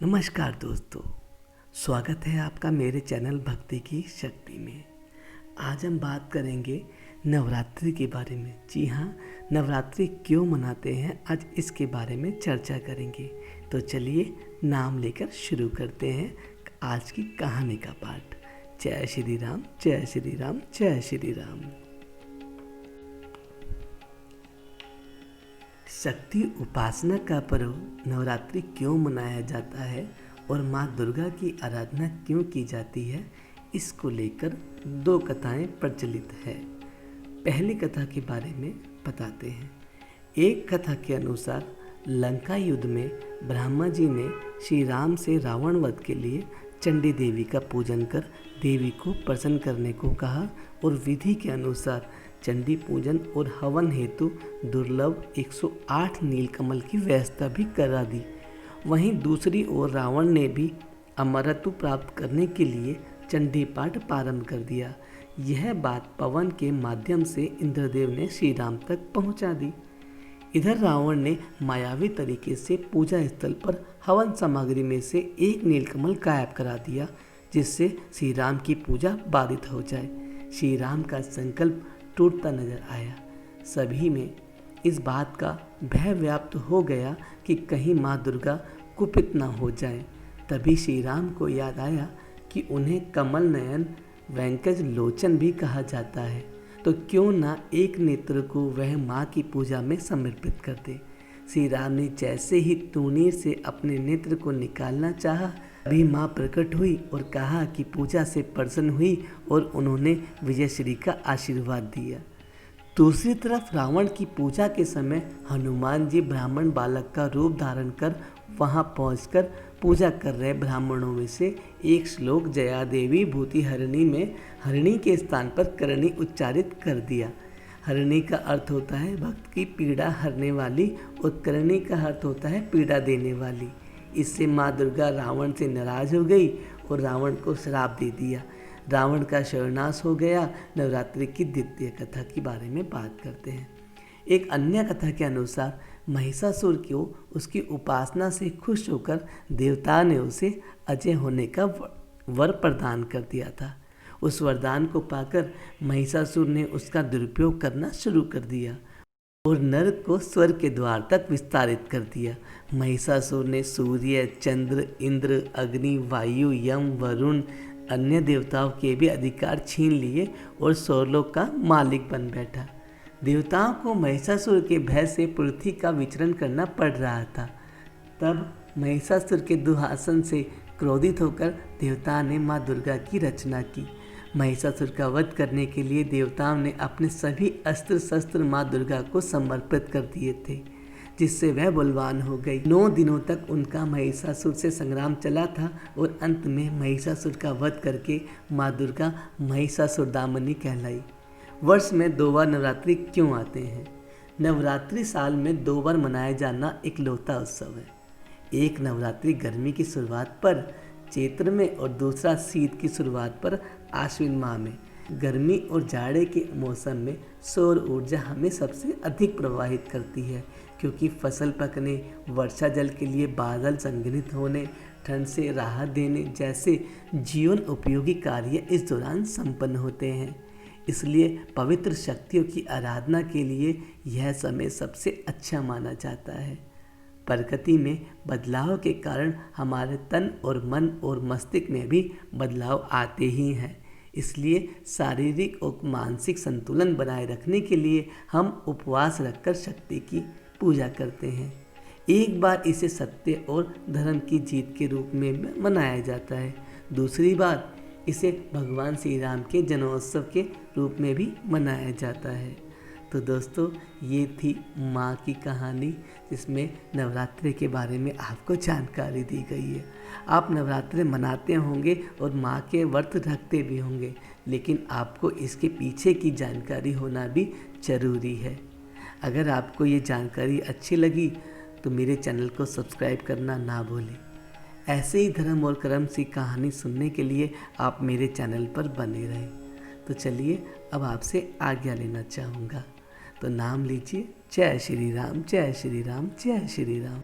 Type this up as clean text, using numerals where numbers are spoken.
नमस्कार दोस्तों, स्वागत है आपका मेरे चैनल भक्ति की शक्ति में। आज हम बात करेंगे नवरात्रि के बारे में। जी हाँ, नवरात्रि क्यों मनाते हैं, आज इसके बारे में चर्चा करेंगे। तो चलिए नाम लेकर शुरू करते हैं आज की कहानी का पाठ। जय श्री राम, जय श्री राम, जय श्री राम। शक्ति उपासना का पर्व नवरात्रि क्यों मनाया जाता है और माँ दुर्गा की आराधना क्यों की जाती है, इसको लेकर दो कथाएं प्रचलित है। पहली कथा के बारे में बताते हैं। एक कथा के अनुसार लंका युद्ध में ब्रह्मा जी ने श्री राम से रावण वध के लिए चंडी देवी का पूजन कर देवी को प्रसन्न करने को कहा और विधि के अनुसार चंडी पूजन और हवन हेतु दुर्लभ 108 नीलकमल की व्यवस्था भी करा दी। वहीं दूसरी ओर रावण ने भी अमरत्व प्राप्त करने के लिए चंडी पाठ प्रारंभ कर दिया। यह बात पवन के माध्यम से इंद्रदेव ने श्री राम तक पहुंचा दी। इधर रावण ने मायावी तरीके से पूजा स्थल पर हवन सामग्री में से एक नीलकमल गायब करा दिया, जिससे श्री राम की पूजा बाधित हो जाए। श्री राम का संकल्प टूटता नजर आया। सभी में इस बात का भय व्याप्त हो गया कि कहीं माँ दुर्गा कुपित न हो जाए। तभी श्री राम को याद आया कि उन्हें कमल नयन वेंकट लोचन भी कहा जाता है, तो क्यों ना एक नेत्र को वह माँ की पूजा में समर्पित कर दे। श्री राम ने जैसे ही तूणीर से अपने नेत्र को निकालना चाहा, अभी माँ प्रकट हुई और कहा कि पूजा से प्रसन्न हुई और उन्होंने विजयश्री का आशीर्वाद दिया। दूसरी तरफ रावण की पूजा के समय हनुमान जी ब्राह्मण बालक का रूप धारण कर वहां पहुंचकर पूजा कर रहे ब्राह्मणों में से एक श्लोक जया देवी भूति हरिणी में हरिणी के स्थान पर करणी उच्चारित कर दिया। हरिणी का अर्थ होता है भक्त की पीड़ा हरने वाली और करणी का अर्थ होता है पीड़ा देने वाली। इससे माँ दुर्गा रावण से नाराज हो गई और रावण को श्राप दे दिया। रावण का सर्वनाश हो गया। नवरात्रि की द्वितीय कथा के बारे में बात करते हैं। एक अन्य कथा के अनुसार महिषासुर को उसकी उपासना से खुश होकर देवता ने उसे अजय होने का वर प्रदान कर दिया था। उस वरदान को पाकर महिषासुर ने उसका दुरुपयोग करना शुरू कर दिया और नरक को स्वर्ग के द्वार तक विस्तारित कर दिया। महिषासुर ने सूर्य, चंद्र, इंद्र, अग्नि, वायु, यम, वरुण, अन्य देवताओं के भी अधिकार छीन लिए और स्वर्गलोक का मालिक बन बैठा। देवताओं को महिषासुर के भय से पृथ्वी का विचरण करना पड़ रहा था। तब महिषासुर के दुशासन से क्रोधित होकर देवता ने माँ दुर्गा की रचना की। महिषासुर का वध करने के लिए देवताओं ने अपने सभी अस्त्र शस्त्र माँ दुर्गा को समर्पित कर दिए थे, जिससे वह बलवान हो गई। 9 दिनों तक उनका महिषासुर से संग्राम चला था और अंत में महिषासुर का वध करके माँ दुर्गा महिषासुरदामनी कहलाई। वर्ष में 2 बार नवरात्रि क्यों आते हैं? नवरात्रि साल में 2 बार मनाया जाना इकलौता उत्सव है। एक नवरात्रि गर्मी की शुरुआत पर चैत्र में और दूसरा शीत की शुरुआत पर आश्विन माह में। गर्मी और जाड़े के मौसम में सौर ऊर्जा हमें सबसे अधिक प्रभावित करती है, क्योंकि फसल पकने, वर्षा जल के लिए बादल संघनित होने, ठंड से राहत देने जैसे जीवन उपयोगी कार्य इस दौरान संपन्न होते हैं। इसलिए पवित्र शक्तियों की आराधना के लिए यह समय सबसे अच्छा माना जाता है। प्रकृति में बदलाव के कारण हमारे तन और मन और मस्तिष्क में भी बदलाव आते ही हैं। इसलिए शारीरिक और मानसिक संतुलन बनाए रखने के लिए हम उपवास रखकर शक्ति की पूजा करते हैं। एक बार इसे सत्य और धर्म की जीत के रूप में मनाया जाता है, दूसरी बार इसे भगवान श्री राम के जन्मोत्सव के रूप में भी मनाया जाता है। तो दोस्तों, ये थी माँ की कहानी, जिसमें नवरात्रि के बारे में आपको जानकारी दी गई है। आप नवरात्रि मनाते होंगे और माँ के व्रत रखते भी होंगे, लेकिन आपको इसके पीछे की जानकारी होना भी ज़रूरी है। अगर आपको ये जानकारी अच्छी लगी तो मेरे चैनल को सब्सक्राइब करना ना भूलें। ऐसे ही धर्म और कर्म सी कहानी सुनने के लिए आप मेरे चैनल पर बने रहें। तो चलिए अब आपसे आज्ञा लेना चाहूँगा। तो नाम लीजिए। जय श्री राम, जय श्री राम, जय श्री राम।